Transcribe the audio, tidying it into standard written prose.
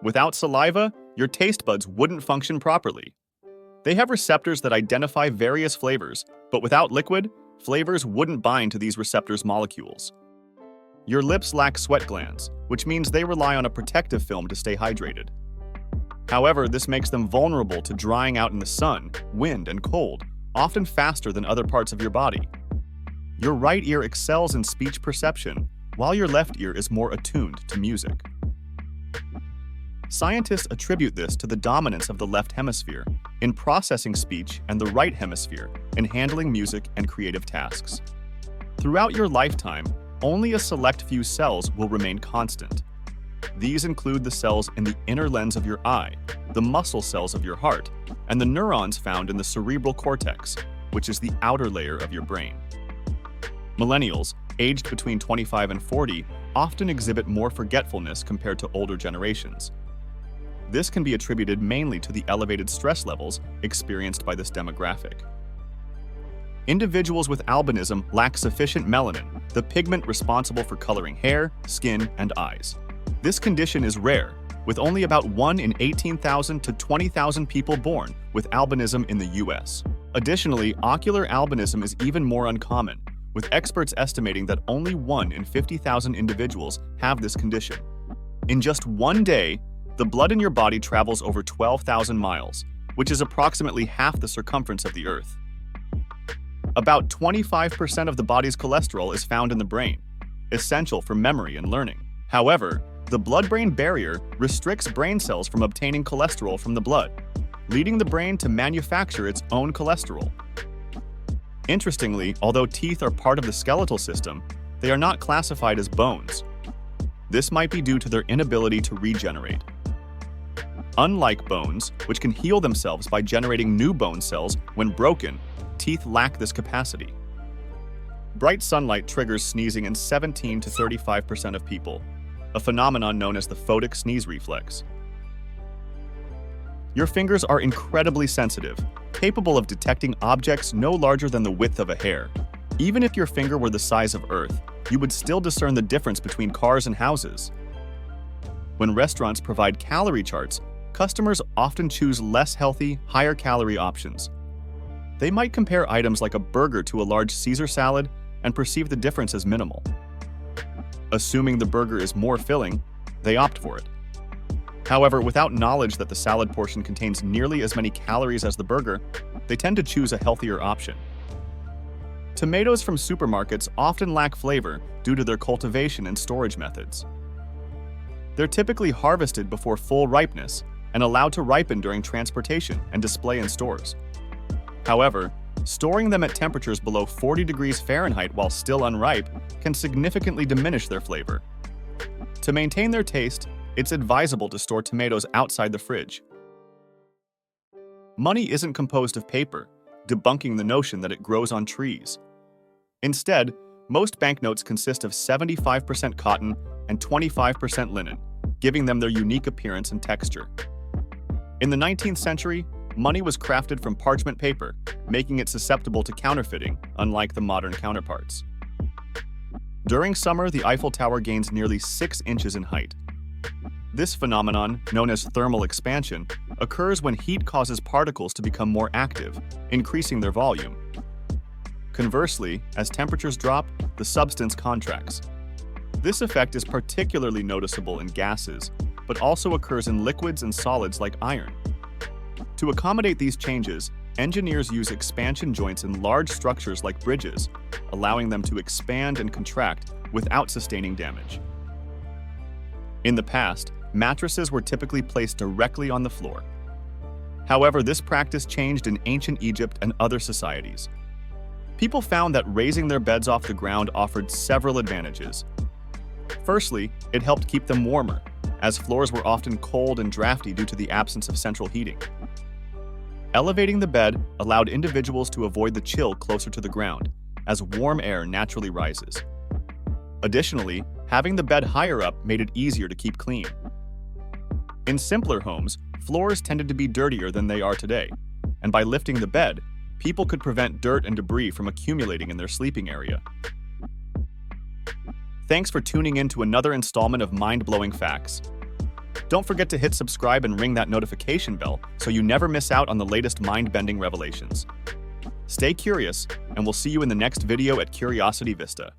Without saliva, your taste buds wouldn't function properly. They have receptors that identify various flavors, but without liquid, flavors wouldn't bind to these receptors' molecules. Your lips lack sweat glands, which means they rely on a protective film to stay hydrated. However, this makes them vulnerable to drying out in the sun, wind, and cold, often faster than other parts of your body. Your right ear excels in speech perception, while your left ear is more attuned to music. Scientists attribute this to the dominance of the left hemisphere in processing speech and the right hemisphere in handling music and creative tasks. Throughout your lifetime, only a select few cells will remain constant. These include the cells in the inner lens of your eye, the muscle cells of your heart, and the neurons found in the cerebral cortex, which is the outer layer of your brain. Millennials, aged between 25 and 40, often exhibit more forgetfulness compared to older generations. This can be attributed mainly to the elevated stress levels experienced by this demographic. Individuals with albinism lack sufficient melanin, the pigment responsible for coloring hair, skin, and eyes. This condition is rare, with only about 1 in 18,000 to 20,000 people born with albinism in the US. Additionally, ocular albinism is even more uncommon, with experts estimating that only 1 in 50,000 individuals have this condition. In just one day, the blood in your body travels over 12,000 miles, which is approximately half the circumference of the Earth. About 25% of the body's cholesterol is found in the brain, essential for memory and learning. However, the blood-brain barrier restricts brain cells from obtaining cholesterol from the blood, leading the brain to manufacture its own cholesterol. Interestingly, although teeth are part of the skeletal system, they are not classified as bones. This might be due to their inability to regenerate. Unlike bones, which can heal themselves by generating new bone cells when broken, teeth lack this capacity. Bright sunlight triggers sneezing in 17 to 35% of people, a phenomenon known as the photic sneeze reflex. Your fingers are incredibly sensitive, capable of detecting objects no larger than the width of a hair. Even if your finger were the size of Earth, you would still discern the difference between cars and houses. When restaurants provide calorie charts, customers often choose less healthy, higher-calorie options. They might compare items like a burger to a large Caesar salad and perceive the difference as minimal. Assuming the burger is more filling, they opt for it. However, without knowledge that the salad portion contains nearly as many calories as the burger, they tend to choose a healthier option. Tomatoes from supermarkets often lack flavor due to their cultivation and storage methods. They're typically harvested before full ripeness and allowed to ripen during transportation and display in stores. However, storing them at temperatures below 40 degrees Fahrenheit while still unripe can significantly diminish their flavor. To maintain their taste, it's advisable to store tomatoes outside the fridge. Money isn't composed of paper, debunking the notion that it grows on trees. Instead, most banknotes consist of 75% cotton and 25% linen, giving them their unique appearance and texture. In the 19th century, money was crafted from parchment paper, making it susceptible to counterfeiting, unlike the modern counterparts. During summer, the Eiffel Tower gains nearly 6 inches in height. This phenomenon, known as thermal expansion, occurs when heat causes particles to become more active, increasing their volume. Conversely, as temperatures drop, the substance contracts. This effect is particularly noticeable in gases, but also occurs in liquids and solids like iron. To accommodate these changes, engineers use expansion joints in large structures like bridges, allowing them to expand and contract without sustaining damage. In the past, mattresses were typically placed directly on the floor. However, this practice changed in ancient Egypt and other societies. People found that raising their beds off the ground offered several advantages. Firstly, it helped keep them warmer, as floors were often cold and drafty due to the absence of central heating. Elevating the bed allowed individuals to avoid the chill closer to the ground, as warm air naturally rises. Additionally, having the bed higher up made it easier to keep clean. In simpler homes, floors tended to be dirtier than they are today, and by lifting the bed, people could prevent dirt and debris from accumulating in their sleeping area. Thanks for tuning in to another installment of Mind-Blowing Facts. Don't forget to hit subscribe and ring that notification bell so you never miss out on the latest mind-bending revelations. Stay curious, and we'll see you in the next video at Curiosity Vista.